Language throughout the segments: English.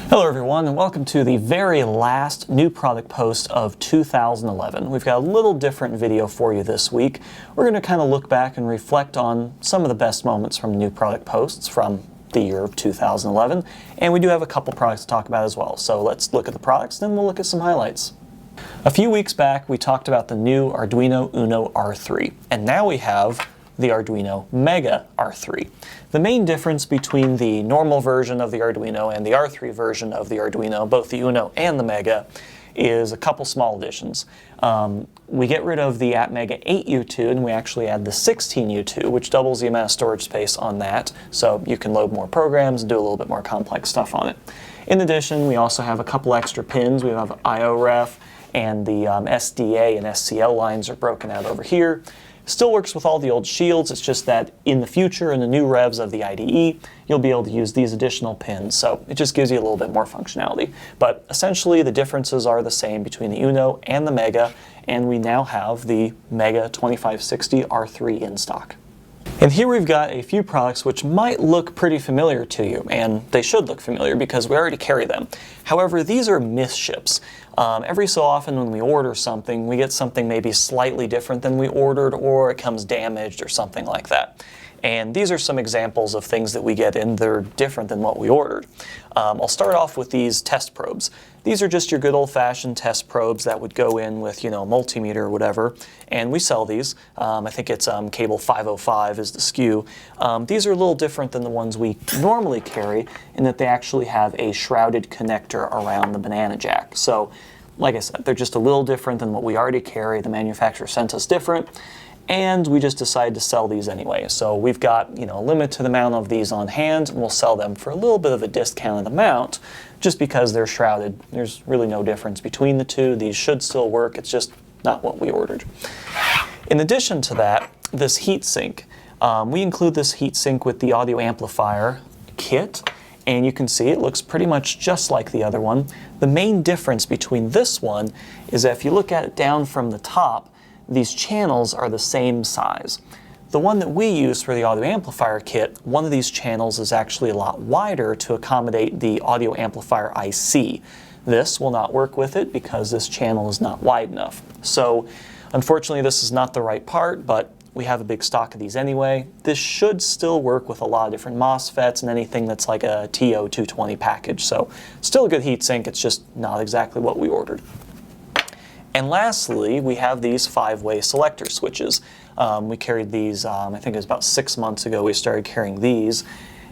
Hello everyone, and welcome to the very last new product post of 2011. We've got a little different video for you this week. We're going to kind of look back and reflect on some of the best moments from new product posts from the year of 2011, and we do have a couple products to talk about as well. So let's look at the products, then we'll look at some highlights. A few weeks back we talked about the new Arduino Uno R3, and now we have the Arduino Mega R3. The main difference between the normal version of the Arduino and the R3 version of the Arduino, both the Uno and the Mega, is a couple small additions. We get rid of the AtMega 8U2 and we actually add the 16U2, which doubles the amount of storage space on that, so you can load more programs and do a little bit more complex stuff on it. In addition, we also have a couple extra pins. We have IO ref, and the SDA and SCL lines are broken out over here. Still works with all the old shields, it's just that in the future, in the new revs of the IDE, you'll be able to use these additional pins, so it just gives you a little bit more functionality. But essentially the differences are the same between the Uno and the Mega, and we now have the Mega 2560 R3 in stock. And here we've got a few products which might look pretty familiar to you, and they should look familiar because we already carry them. However, these are misships. Every so often when we order something, we get something maybe slightly different than we ordered, or it comes damaged or something like that. And these are some examples of things that we get in that are different than what we ordered. I'll start off with these test probes. These are just your good old-fashioned test probes that would go in with, a multimeter or whatever, and we sell these. I think it's cable 505 is the SKU. These are a little different than the ones we normally carry in that they actually have a shrouded connector around the banana jack. So, like I said, they're just a little different than what we already carry. The manufacturer sent us different, and we just decided to sell these anyway. So we've got, a limited amount of these on hand, and we'll sell them for a little bit of a discounted amount just because they're shrouded. There's really no difference between the two. These should still work, it's just not what we ordered. In addition to that, this heatsink. We include this heatsink with the audio amplifier kit, and you can see it looks pretty much just like the other one. The main difference between this one is that if you look at it down from the top, these channels are the same size. The one that we use for the audio amplifier kit, one of these channels is actually a lot wider to accommodate the audio amplifier IC. This will not work with it because this channel is not wide enough. So unfortunately this is not the right part, but we have a big stock of these anyway. This should still work with a lot of different MOSFETs and anything that's like a TO220 package. So still a good heatsink, it's just not exactly what we ordered. And lastly, we have these 5-way selector switches. We carried these, I think it was about 6 months ago we started carrying these.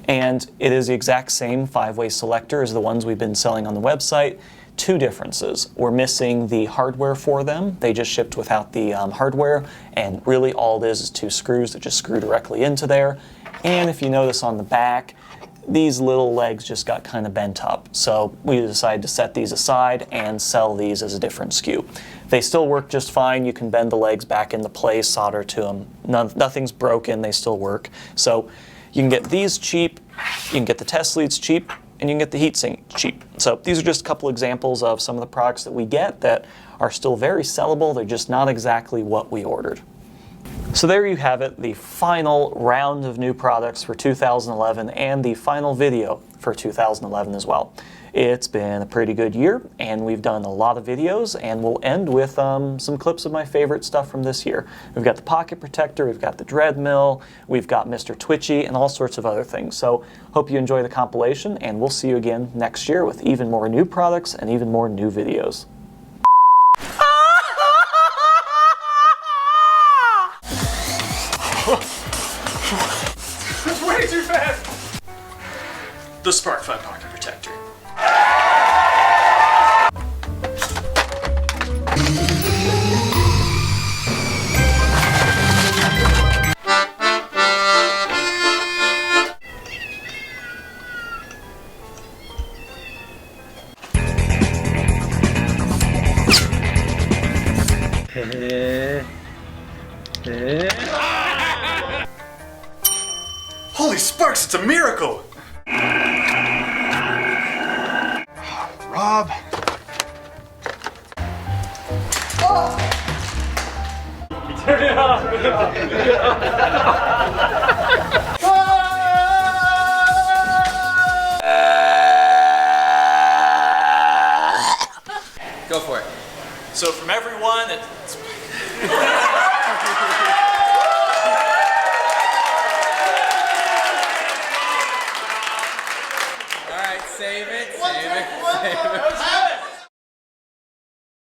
And it is the exact same 5-way selector as the ones we've been selling on the website. Two differences. We're missing the hardware for them. They just shipped without the hardware, and really all it is 2 screws that just screw directly into there. And if you notice on the back, these little legs just got kind of bent up. So we decided to set these aside and sell these as a different SKU. They still work just fine. You can bend the legs back into place, solder to them. Nothing's broken, they still work. So you can get these cheap, you can get the test leads cheap, and you can get the heatsink cheap. So these are just a couple examples of some of the products that we get that are still very sellable. They're just not exactly what we ordered. So there you have it, the final round of new products for 2011 and the final video for 2011 as well. It's been a pretty good year, and we've done a lot of videos, and we'll end with some clips of my favorite stuff from this year. We've got the pocket protector, we've got the dread mill, we've got Mr. Twitchy, and all sorts of other things. So hope you enjoy the compilation, and we'll see you again next year with even more new products and even more new videos. Way too fast! The SparkFun pocket protector. Holy Sparks, it's a miracle! Rob. Oh! Turn it off! for it. So from everyone, it's All right, save it, save it, save it.